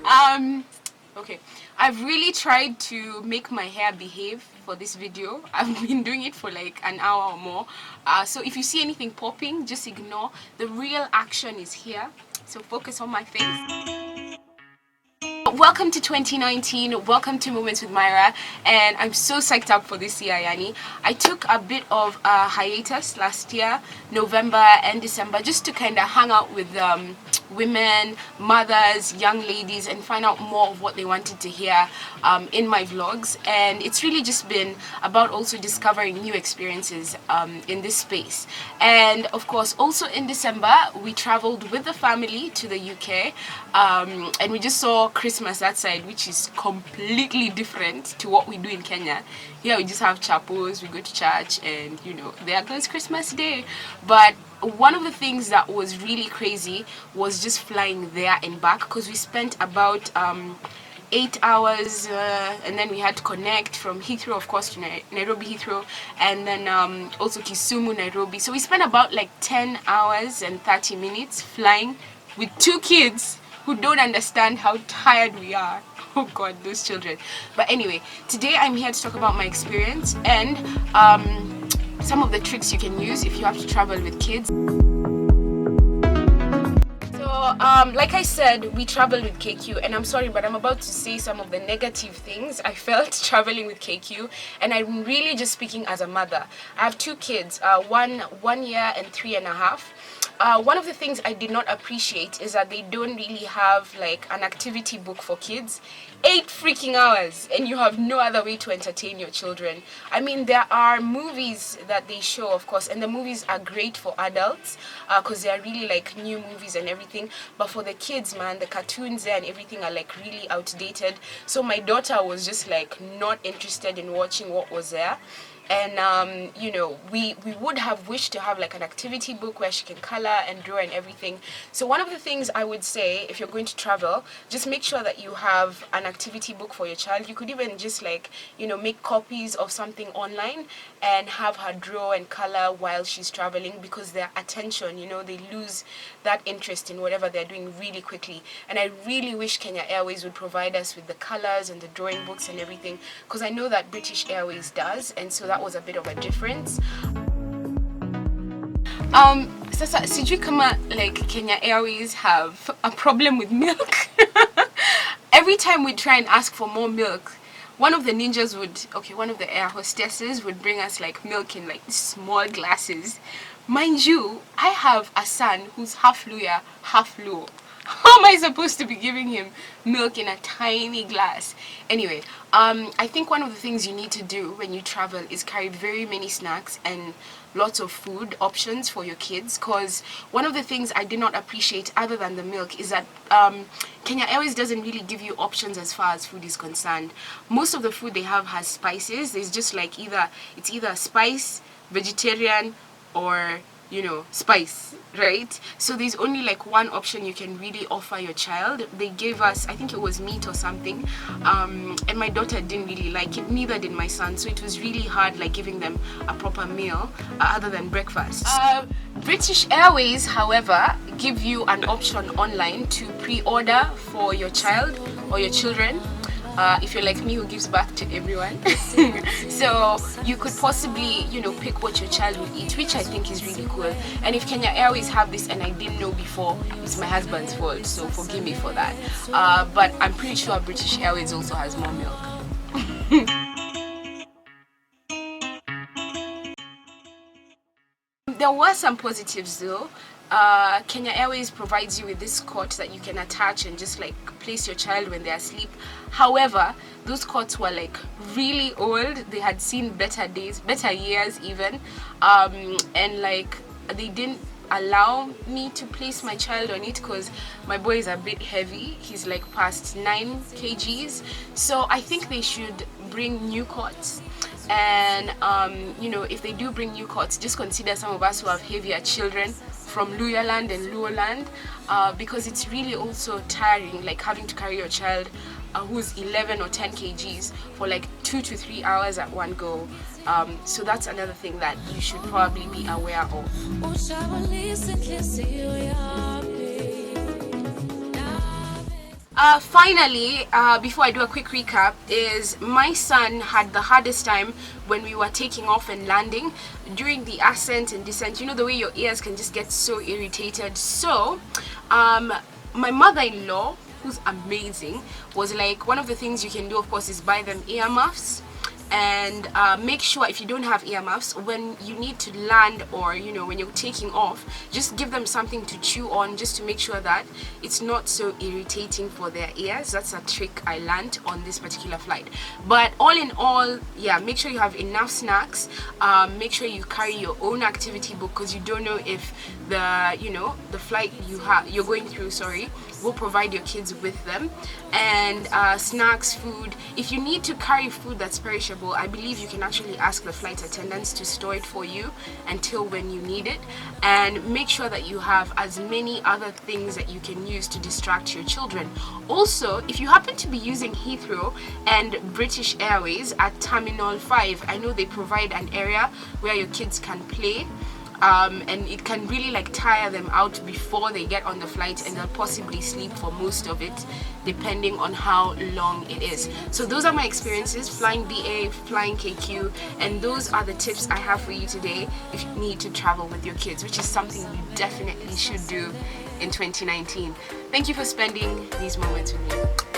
Okay, I've really tried to make my hair behave for this video. I've been doing it for like an hour or more. So if you see anything popping, just ignore. The real action is here. So focus on my face. Welcome to 2019, welcome to Moments with Myra, and I'm so psyched up for this year, Yani. I took a bit of a hiatus last year, November and December, just to kind of hang out with women, mothers, young ladies, and find out more of what they wanted to hear in my vlogs. And it's really just been about also discovering new experiences in this space. And of course, also in December, we traveled with the family to the UK, and we just saw Christmas that side, which is completely different to what we do in Kenya. Here we just have chapels, we go to church, and you know, there goes Christmas Day. But one of the things that was really crazy was just flying there and back, because we spent about 8 hours, and then we had to connect from Heathrow, of course, to Nairobi Heathrow, and then also Kisumu, Nairobi. So we spent about like 10 hours and 30 minutes flying with 2 kids who don't understand how tired we are. Oh god, those children. But anyway, today I'm here to talk about my experience and some of the tricks you can use if you have to travel with kids. So like I said, we traveled with KQ, and I'm sorry, but I'm about to say some of the negative things I felt traveling with KQ, and I'm really just speaking as a mother. I have 2 kids, 1 year and 3.5. One of the things I did not appreciate is that they don't really have like an activity book for kids. 8 freaking hours, and you have no other way to entertain your children. I mean, there are movies that they show, of course, and the movies are great for adults because they are really like new movies and everything. But for the kids, man, the cartoons there and everything are like really outdated. So my daughter was just like not interested in watching what was there. And you know, we would have wished to have like an activity book where she can color and draw and everything. So one of the things I would say, if you're going to travel, just make sure that you have an activity book for your child. You could even just like, you know, make copies of something online and have her draw and color while she's traveling, because their attention, you know, they lose that interest in whatever they're doing really quickly. And I really wish Kenya Airways would provide us with the colors and the drawing books and everything, because I know that British Airways does, and so that was a bit of a difference. Sasa sijui kama like Kenya Airways have a problem with milk. Every time we try and ask for more milk, one of the air hostesses would bring us like milk in like small glasses. Mind you, I have a son who's half Luya, half Luo. How am I supposed to be giving him milk in a tiny glass? Anyway, I think one of the things you need to do when you travel is carry very many snacks and lots of food options for your kids, because one of the things I did not appreciate other than the milk is that Kenya Airways doesn't really give you options as far as food is concerned. Most of the food they have has spices. There's just like either spice, vegetarian, or you know, spice, right? So there's only like one option you can really offer your child. They gave us, I think it was meat or something, and my daughter didn't really like it, neither did my son, so it was really hard like giving them a proper meal other than breakfast. British Airways, however, give you an option online to pre-order for your child or your children. If you're like me, who gives back to everyone. So you could possibly, you know, pick what your child will eat, which I think is really cool. And if Kenya Airways have this and I didn't know before, it's my husband's fault, so forgive me for that. But I'm pretty sure British Airways also has more milk. There were some positives though. Kenya Airways provides you with this cot that you can attach and just like place your child when they're asleep. However, those cots were like really old. They had seen better days, better years even, and like they didn't allow me to place my child on it because my boy is a bit heavy. He's like past 9 kgs, so I think they should bring new cots. And you know, if they do bring new cots, just consider some of us who have heavier children from Luya land and Luo land, because it's really also tiring, like having to carry your child who's 11 or 10 kgs for like 2 to 3 hours at one go. So that's another thing that you should probably be aware of. Finally, before I do a quick recap, is my son had the hardest time when we were taking off and landing during the ascent and descent. You know the way your ears can just get so irritated. So, my mother-in-law, who's amazing, was like, one of the things you can do, of course, is buy them earmuffs. And make sure, if you don't have earmuffs, when you need to land, or you know, when you're taking off, just give them something to chew on, just to make sure that it's not so irritating for their ears. That's a trick I learned on this particular flight. But all in all, yeah, make sure you have enough snacks. Make sure you carry your own activity book, because you don't know if the flight you're going through, will provide your kids with them. And snacks, food. If you need to carry food that's perishable, I believe you can actually ask the flight attendants to store it for you until when you need it. And make sure that you have as many other things that you can use to distract your children. Also, if you happen to be using Heathrow and British Airways at Terminal 5, I know they provide an area where your kids can play. And it can really like tire them out before they get on the flight, and they'll possibly sleep for most of it depending on how long it is. So those are my experiences flying BA, flying KQ, and those are the tips I have for you today if you need to travel with your kids, which is something you definitely should do in 2019. Thank you for spending these moments with me.